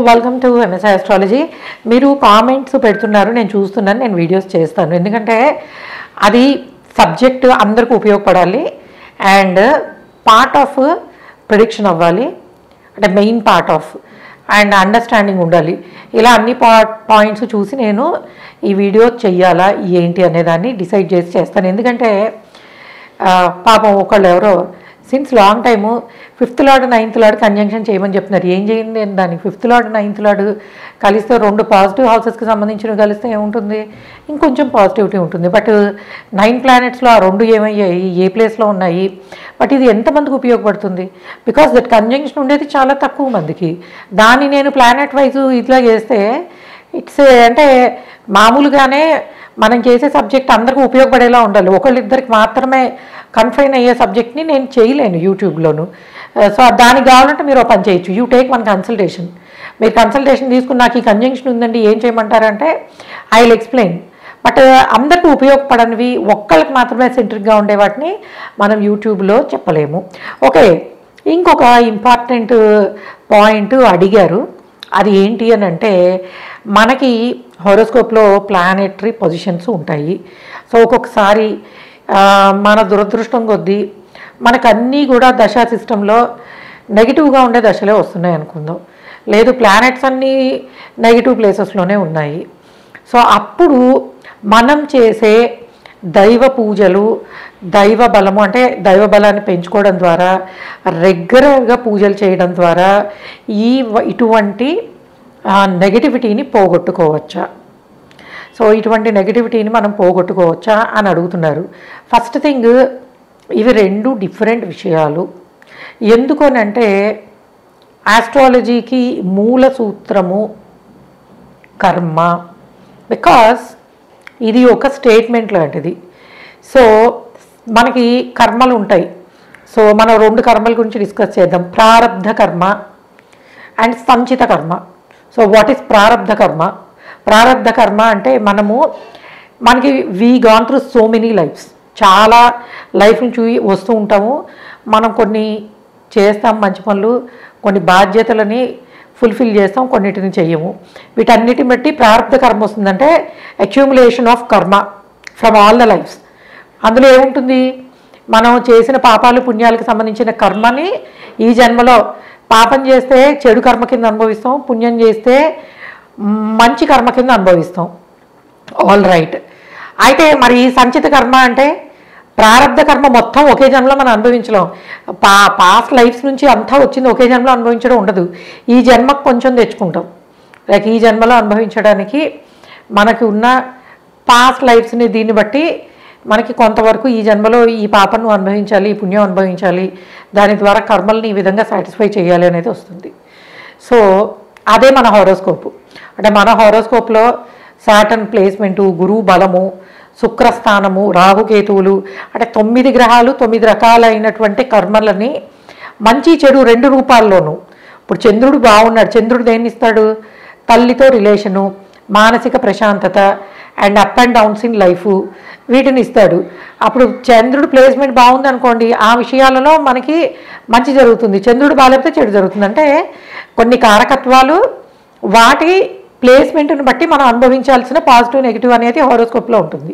Welcome to MSI astrology. మీరు comments పెడుతున్నారు, నేను చూస్తున్నాను, నేను వీడియోస్ చేస్తాను. ఎందుకంటే అది సబ్జెక్ట్ అందరికీ ఉపయోగపడాలి అండ్ పార్ట్ ఆఫ్ ప్రిడిక్షన్ అవ్వాలి, అంటే main part of and understanding ఉండాలి. ఇలా అన్ని పాయింట్స్ చూసి నేను ఈ వీడియో చెయ్యాలా ఏంటి అనేదాన్ని డిసైడ్ చేసి చేస్తాను. ఎందుకంటే పాపం ఒకళ్ళు ఎవరో since long time 5th lord 9th lord conjunction చేయమని చెప్తున్నారు. ఏం చేయండి దాన్ని? 5th లార్డ్ 9th లార్డ్ కలిస్తే 2 పాజిటివ్ హౌసెస్కి సంబంధించినవి కలిస్తే ఏముంటుంది? ఇంకొంచెం పాజిటివిటీ ఉంటుంది. బట్ 9 ప్లానెట్స్లో ఆ 2 ఏమయ్యాయి, ఏ ప్లేస్లో ఉన్నాయి? బట్ ఇది ఎంతమందికి ఉపయోగపడుతుంది? బికాస్ దట్ కంజంక్షన్ ఉండేది చాలా తక్కువ మందికి. దాన్ని నేను ప్లానెట్ వైజ్ ఇట్లా చేస్తే ఇట్స్ అంటే మామూలుగానే మనం చేసే సబ్జెక్ట్ అందరికీ ఉపయోగపడేలా ఉండాలి. ఒకళ్ళిద్దరికి మాత్రమే కన్ఫైన్ అయ్యే సబ్జెక్ట్ని నేను చేయలేను యూట్యూబ్లోను. సో దానికి కావాలంటే మీరు ఒక పని చేయొచ్చు, యూ టేక్ వన్ కన్సల్టేషన్. మీరు కన్సల్టేషన్ తీసుకుని నాకు ఈ కంజంక్షన్ ఉందండి ఏం చేయమంటారంటే ఐ విల్ ఎక్స్ప్లెయిన్. బట్ అందరికీ ఉపయోగపడనివి, ఒక్కళ్ళకి మాత్రమే సెంట్రిక్గా ఉండే వాటిని మనం యూట్యూబ్లో చెప్పలేము. ఓకే, ఇంకొక ఇంపార్టెంట్ పాయింట్ అడిగారు. అది ఏంటి అని అంటే, మనకి హోరోస్కోప్లో ప్లానెటరీ పొజిషన్స్ ఉంటాయి. సో ఒక్కొక్కసారి మన దురదృష్టం కొద్దీ మనకు అన్నీ కూడా దశా సిస్టంలో నెగిటివ్గా ఉండే దశలే వస్తున్నాయి అనుకుందాం. లేదు ప్లానెట్స్ అన్నీ నెగిటివ్ ప్లేసెస్లోనే ఉన్నాయి. సో అప్పుడు మనం చేసే దైవ పూజలు, దైవ బలము అంటే దైవ బలాన్ని పెంచుకోవడం ద్వారా, రెగ్యులర్గా పూజలు చేయడం ద్వారా ఇటువంటి నెగటివిటీని పోగొట్టుకోవచ్చా? సో ఇటువంటి నెగటివిటీని మనం పోగొట్టుకోవచ్చా అని అడుగుతున్నారు. ఫస్ట్ థింగ్, ఇవి 2 డిఫరెంట్ విషయాలు. ఎందుకనంటే ఆస్ట్రాలజీకి మూల సూత్రము కర్మ. బికాస్ ఇది ఒక స్టేట్మెంట్ లాంటిది. సో మనకి కర్మలు ఉంటాయి. సో మనం 2 కర్మల గురించి డిస్కస్ చేద్దాం, ప్రారబ్ధ కర్మ అండ్ సంచిత కర్మ. సో వాట్ ఈస్ ప్రారబ్ధ కర్మ? ప్రారబ్ధ కర్మ అంటే మనకి we gone through so many lives, చాలా లైఫ్ నుంచి వస్తూ ఉంటాము. మనం కొన్ని చేస్తాం మంచి పనులు, కొన్ని బాధ్యతలని ఫుల్ఫిల్ చేస్తాం, కొన్నిటిని చెయ్యము. వీటన్నిటిని బట్టి ప్రారబ్ధ కర్మ వస్తుందంటే అక్యూములేషన్ ఆఫ్ కర్మ ఫ్రమ్ ఆల్ ద లైఫ్స్. అందులో ఏముంటుంది? మనం చేసిన పాపాలు పుణ్యాలకు సంబంధించిన కర్మని ఈ జన్మలో పాపం చేస్తే చెడు కర్మ కింద అనుభవిస్తాం, పుణ్యం చేస్తే మంచి కర్మ కింద అనుభవిస్తాం. All right. అయితే మరి సంచిత కర్మ అంటే ప్రారబ్ధ కర్మ మొత్తం ఒకే జన్మలో మనం అనుభవించలేం. పాస్ట్ లైఫ్స్ నుంచి అంతా వచ్చింది ఒకే జన్మలో అనుభవించడం ఉండదు. ఈ జన్మకు కొంచెం తెచ్చుకుంటాం. లైక్ ఈ జన్మలో అనుభవించడానికి మనకి ఉన్న పాస్ట్ లైఫ్స్ని దీన్ని బట్టి మనకి కొంతవరకు ఈ జన్మలో ఈ పాపను అనుభవించాలి, ఈ పుణ్యం అనుభవించాలి, దాని ద్వారా కర్మల్ని ఈ విధంగా సాటిస్ఫై చేయాలి అనేది వస్తుంది. సో అదే మన హారోస్కోపు. అంటే మన హారోస్కోప్లో సాటర్న్ ప్లేస్మెంటు, గురువు బలము, శుక్రస్థానము, రాహుకేతువులు, అంటే 9 గ్రహాలు 9 రకాలైనటువంటి కర్మలని మంచి చెడు 2 రూపాల్లోనూ. ఇప్పుడు చంద్రుడు బాగున్నాడు, చంద్రుడు దేన్ని ఇస్తాడు? తల్లితో రిలేషను, మానసిక ప్రశాంతత and up and downs in life, వీటిని ఇస్తాడు. అప్పుడు చంద్రుడు ప్లేస్మెంట్ బాగుంది అనుకోండి, ఆ విషయాలలో మనకి మంచి జరుగుతుంది. చంద్రుడు బాగాలేకపోతే చెడు జరుగుతుంది. అంటే కొన్ని కారకత్వాలు వాటి ప్లేస్మెంట్ని బట్టి మనం అనుభవించాల్సిన పాజిటివ్ నెగిటివ్ అనేది హారోస్కోప్లో ఉంటుంది.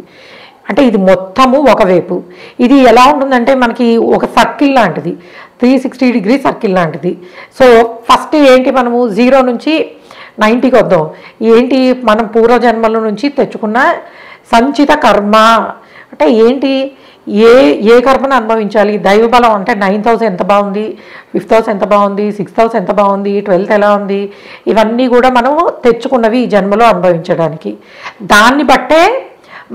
అంటే ఇది మొత్తము ఒకవైపు. ఇది ఎలా ఉంటుందంటే మనకి ఒక సర్కిల్ లాంటిది, 360 డిగ్రీ సర్కిల్ లాంటిది. సో ఫస్ట్ ఏంటి, మనము 0 నుంచి 90కి వద్దాం. ఏంటి? మనం పూర్వజన్మల నుంచి తెచ్చుకున్న సంచిత కర్మ అంటే ఏంటి? ఏ కర్మను అనుభవించాలి? దైవబలం అంటే 9th హౌస్ ఎంత బాగుంది, 5th హౌస్ ఎంత బాగుంది, 6th హౌస్ ఎంత బాగుంది, 12th ఎలా ఉంది, ఇవన్నీ కూడా మనం తెచ్చుకున్నవి ఈ జన్మలో అనుభవించడానికి. దాన్ని బట్టే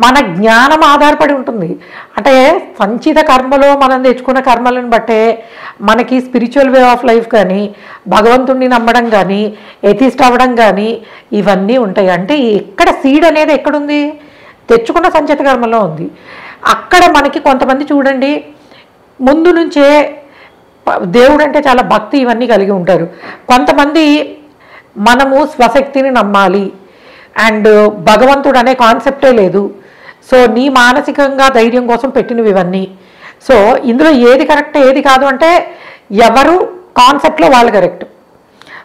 మన జ్ఞానం ఆధారపడి ఉంటుంది. అంటే సంచిత కర్మలో మనం తెచ్చుకున్న కర్మలను బట్టే మనకి స్పిరిచువల్ వే ఆఫ్ లైఫ్ కానీ, భగవంతుడిని నమ్మడం కానీ, ఎథిస్ట్ అవ్వడం కానీ ఇవన్నీ ఉంటాయి. అంటే ఎక్కడ సీడ్ అనేది ఎక్కడుంది? తెచ్చుకున్న సంచిత కర్మలో ఉంది. అక్కడ మనకి కొంతమంది చూడండి ముందు నుంచే దేవుడు అంటే చాలా భక్తి ఇవన్నీ కలిగి ఉంటారు. కొంతమంది మనము స్వశక్తిని నమ్మాలి అండ్ భగవంతుడు అనే కాన్సెప్టే లేదు. సో నీ మానసికంగా ధైర్యం కోసం పెట్టినవి ఇవన్నీ. సో ఇందులో ఏది కరెక్ట్ ఏది కాదు అంటే ఎవరు కాన్సెప్ట్లో వాళ్ళు కరెక్ట్.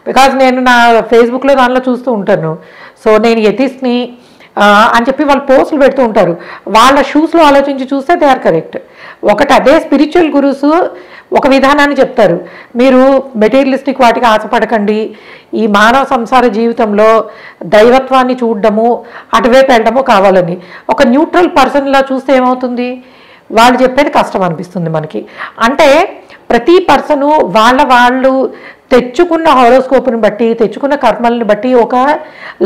బికాజ్ నేను నా ఫేస్బుక్లో దానిలో చూస్తూ ఉంటాను. సో నేను ఎథిస్ట్ని అని చెప్పి వాళ్ళు పోస్టులు పెడుతూ ఉంటారు. వాళ్ళ షూస్లో ఆలోచించి చూస్తే దే ఆర్ కరెక్ట్. ఒకటి అదే స్పిరిచువల్ గురుస్ ఒక విధానాన్ని చెప్తారు, మీరు మెటీరియలిస్టిక్ వాటికి ఆశపడకండి, ఈ మానవ సంసార జీవితంలో దైవత్వాన్ని చూడడము అటువైపు వెళ్ళడము కావాలని. ఒక న్యూట్రల్ పర్సన్లా చూస్తే ఏమవుతుంది, వాళ్ళు చెప్పేది కష్టం అనిపిస్తుంది మనకి. అంటే ప్రతి పర్సను వాళ్ళు తెచ్చుకున్న హారోస్కోప్ని బట్టి, తెచ్చుకున్న కర్మల్ని బట్టి ఒక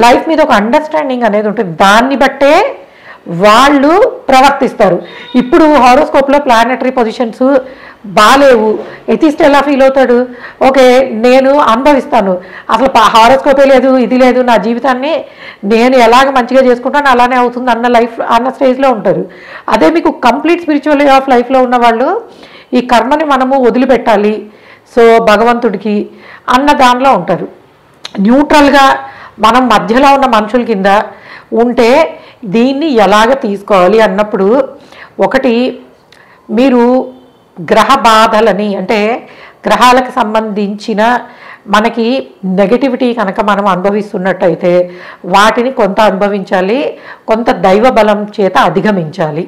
లైఫ్ మీద ఒక అండర్స్టాండింగ్ అనేది ఉంటుంది. దాన్ని బట్టే వాళ్ళు ప్రవర్తిస్తారు. ఇప్పుడు హారోస్కోప్లో ప్లానెటరీ పొజిషన్స్ బాగాలేవు, ఎథిస్ట్ ఎలా ఫీల్ అవుతాడు, ఓకే నేను అనుభవిస్తాను, అసలు హారోస్కోపే లేదు ఇది లేదు, నా జీవితాన్ని నేను ఎలాగ మంచిగా చేసుకుంటాను అలానే అవుతుంది అన్న స్టేజ్లో ఉంటారు. అదే మీకు కంప్లీట్ స్పిరిచువల్ వే ఆఫ్ లైఫ్లో ఉన్న వాళ్ళు ఈ కర్మని మనము వదిలిపెట్టాలి, సో భగవంతుడికి అన్న దానిలో ఉంటారు. న్యూట్రల్గా మనం మధ్యలో ఉన్న మనుషుల కింద ఉంటే దీన్ని ఎలాగ తీసుకోవాలి అన్నప్పుడు, ఒకటి మీరు గ్రహ బాధలని, అంటే గ్రహాలకు సంబంధించిన మనకి నెగటివిటీ కనుక మనం అనుభవిస్తున్నట్టయితే వాటిని కొంత అనుభవించాలి, కొంత దైవ బలం చేత అధిగమించాలి.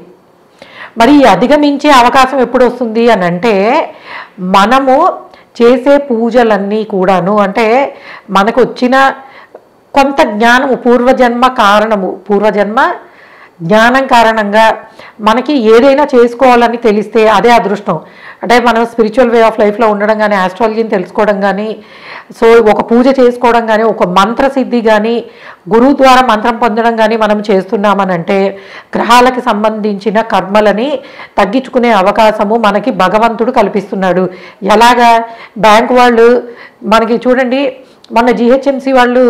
మరి అధిగమించే అవకాశం ఎప్పుడు వస్తుంది అని అంటే, మనము చేసే పూజలన్నీ కూడాను, అంటే మనకు వచ్చిన కొంత జ్ఞానము, పూర్వజన్మ జ్ఞానం కారణంగా మనకి ఏదైనా చేసుకోవాలని తెలిస్తే అదే అదృష్టం. అంటే మనం స్పిరిచువల్ వే ఆఫ్ లైఫ్లో ఉండడం కానీ, ఆస్ట్రాలజీని తెలుసుకోవడం కానీ, సో ఒక పూజ చేసుకోవడం కానీ, ఒక మంత్రసిద్ధి కానీ, గురువు ద్వారా మంత్రం పొందడం కానీ మనం చేస్తున్నామనంటే గ్రహాలకు సంబంధించిన కర్మలని తగ్గించుకునే అవకాశము మనకి భగవంతుడు కల్పిస్తున్నాడు. ఎలాగా, బ్యాంకు వాళ్ళు మనకి చూడండి, మొన్న జిహెచ్ఎంసీ వాళ్ళు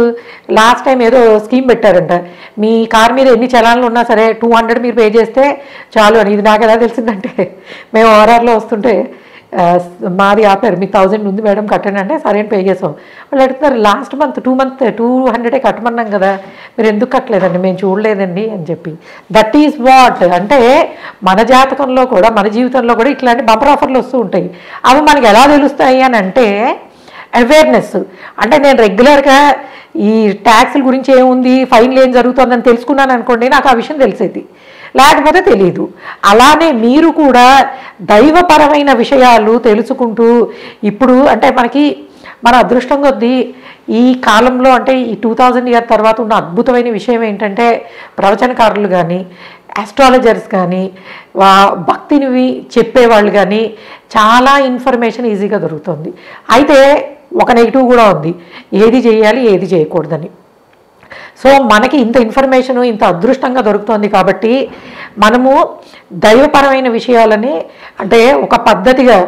లాస్ట్ టైం ఏదో స్కీమ్ పెట్టారంట, మీ కార్ మీద ఎన్ని చలాన్లు ఉన్నా సరే 200 మీరు పే చేస్తే చాలు అని. ఇది నాకు ఎలా తెలిసిందంటే, మేము ఆర్ఆర్లో వస్తుంటే మాది ఆపారు, మీకు 1000 ఉంది మేడం కట్టండి అంటే సరే అని పే చేసాం. వాళ్ళు అడుగుతున్నారు, లాస్ట్ మంత్ 200 కట్టమన్నాం కదా, మీరు ఎందుకు కట్టలేదండి, మేము చూడలేదండి అని చెప్పి. దట్ ఈజ్ వాట్, అంటే మన జాతకంలో కూడా మన జీవితంలో కూడా ఇట్లాంటి బంపర్ ఆఫర్లు వస్తూ ఉంటాయి. అవి మనకి ఎలా తెలుస్తాయి అని అంటే అవేర్నెస్. అంటే నేను రెగ్యులర్గా ఈ ట్యాక్స్ల గురించి ఏముంది, ఫైన్లు ఏం జరుగుతుందని తెలుసుకున్నాను అనుకోండి, నాకు ఆ విషయం తెలిసేది, లేకపోతే తెలియదు. అలానే మీరు కూడా దైవపరమైన విషయాలు తెలుసుకుంటూ, ఇప్పుడు అంటే మనకి మన అదృష్టం కొద్దీ ఈ కాలంలో, అంటే ఈ 2000 ఇయర్ తర్వాత ఉన్న అద్భుతమైన విషయం ఏంటంటే, ప్రవచనకారులు కానీ, ఆస్ట్రాలజర్స్ కానీ, భక్తిని చెప్పేవాళ్ళు కానీ చాలా ఇన్ఫర్మేషన్ ఈజీగా దొరుకుతుంది. అయితే ఒక నెగిటివ్ కూడా ఉంది, ఏది చేయాలి ఏది చేయకూడదని. సో మనకి ఇంత ఇన్ఫర్మేషను ఇంత అదృష్టంగా దొరుకుతుంది కాబట్టి మనము దైవపరమైన విషయాలని, అంటే ఒక పద్ధతిగా,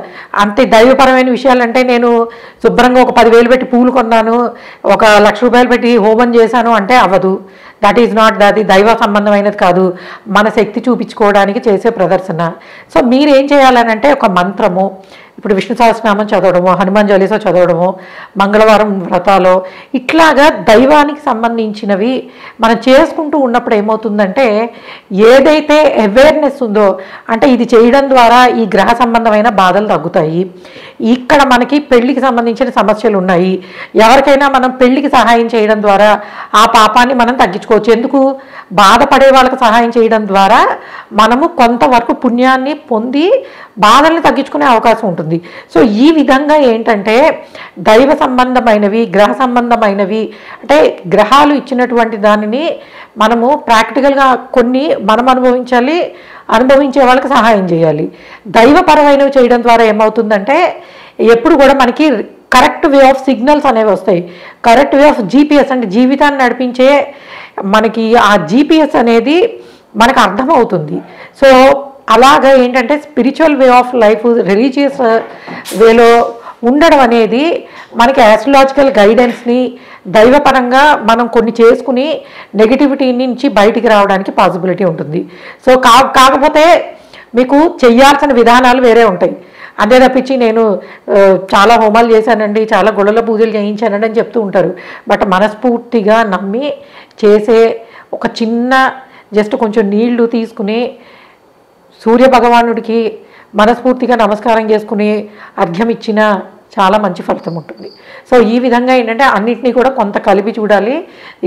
అంటే దైవపరమైన విషయాలంటే నేను శుభ్రంగా ఒక 10,000 పెట్టి పూలు కొన్నాను, ఒక 1,00,000 రూపాయలు పెట్టి హోమం చేశాను అంటే అవ్వదు. దట్ ఈజ్ నాట్, అది దైవ సంబంధమైనది కాదు, మన శక్తి చూపించుకోవడానికి చేసే ప్రదర్శన. సో మీరేం చేయాలనంటే, ఒక మంత్రము, ఇప్పుడు విష్ణు సహస్రనామం చదవడము, హనుమాన్ చాలీసా చదవడము, మంగళవారం వ్రతాలు, ఇట్లాగా దైవానికి సంబంధించినవి మనం చేసుకుంటూ ఉన్నప్పుడు ఏమవుతుందంటే, ఏదైతే అవేర్నెస్ ఉందో, అంటే ఇది చేయడం ద్వారా ఈ గ్రహ సంబంధమైన బాధలు తగ్గుతాయి. ఇక్కడ మనకి పెళ్లికి సంబంధించిన సమస్యలు ఉన్నాయి, ఎవరికైనా మనం పెళ్లికి సహాయం చేయడం ద్వారా ఆ పాపాన్ని మనం తగ్గించుకోవచ్చు. ఎందుకు, బాధపడే వాళ్ళకి సహాయం చేయడం ద్వారా మనము కొంతవరకు పుణ్యాన్ని పొంది బాధల్ని తగ్గించుకునే అవకాశం ఉంటుంది. సో ఈ విధంగా ఏంటంటే, దైవ సంబంధమైనవి, గ్రహ సంబంధమైనవి, అంటే గ్రహాలు ఇచ్చినటువంటి దానిని మనము ప్రాక్టికల్గా కొన్ని మనం అనుభవించాలి, అనుభవించే వాళ్ళకి సహాయం చేయాలి. దైవపరమైనవి చేయడం ద్వారా ఏమవుతుందంటే, ఎప్పుడు కూడా మనకి కరెక్ట్ వే ఆఫ్ సిగ్నల్స్ అనేవి వస్తాయి. కరెక్ట్ వే ఆఫ్ జీపీఎస్, అంటే జీవితాన్ని నడిపించే మనకి ఆ జీపీఎస్ అనేది మనకు అర్థమవుతుంది. సో అలాగా ఏంటంటే, spiritual way of life, religious వేలో ఉండడం అనేది మనకి ఆస్ట్రాలజికల్ గైడెన్స్ని దైవపరంగా మనం కొన్ని చేసుకుని నెగిటివిటీ నుంచి బయటికి రావడానికి పాసిబిలిటీ ఉంటుంది. సో కాకపోతే మీకు చేయాల్సిన విధానాలు వేరే ఉంటాయి. అంతే తప్పించి నేను చాలా హోమాలు చేశానండి, చాలా గుళ్ళలో పూజలు చేయించానండి అని చెప్తూ ఉంటారు. బట్ మనస్ఫూర్తిగా నమ్మి చేసే ఒక చిన్న జస్ట్ కొంచెం నీళ్లు తీసుకుని సూర్య భగవానుడికి మనస్ఫూర్తిగా నమస్కారం చేసుకుని అర్ఘ్యం ఇచ్చిన చాలా మంచి ఫలితం ఉంటుంది. సో ఈ విధంగా ఏంటంటే అన్నిటినీ కూడా కొంత కలిపి చూడాలి.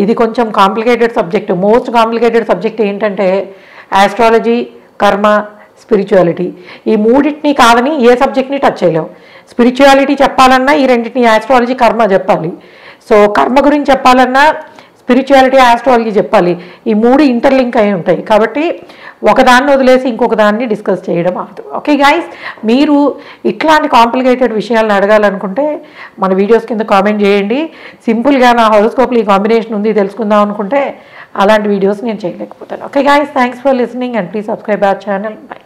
ఇది కొంచెం complicated subject. Most complicated subject ఏంటంటే ఆస్ట్రాలజీ, కర్మ, స్పిరిచువాలిటీ. ఈ మూడింటిని కాదని ఏ సబ్జెక్ట్ని టచ్ చేయలేము. స్పిరిచువాలిటీ చెప్పాలన్నా ఈ రెండింటిని ఆస్ట్రాలజీ, కర్మ చెప్పాలి. సో కర్మ గురించి చెప్పాలన్నా స్పిరిచువాలిటీ, ఆస్ట్రాలజీ చెప్పాలి. ఈ మూడు ఇంటర్లింక్ అయి ఉంటాయి. కాబట్టి ఒకదాన్ని వదిలేసి ఇంకొక దాన్ని డిస్కస్ చేయడం అవ్వదు. ఓకే గైస్, మీరు ఇట్లాంటి కాంప్లికేటెడ్ విషయాలను అడగాలనుకుంటే మన వీడియోస్ కింద కామెంట్ చేయండి. సింపుల్గా నా హారోస్కోప్లో ఈ కాంబినేషన్ ఉంది తెలుసుకుందాం అనుకుంటే అలాంటి వీడియోస్ నేను చేయలేకపోతాను. Okay guys, thanks for listening and please subscribe our channel. By.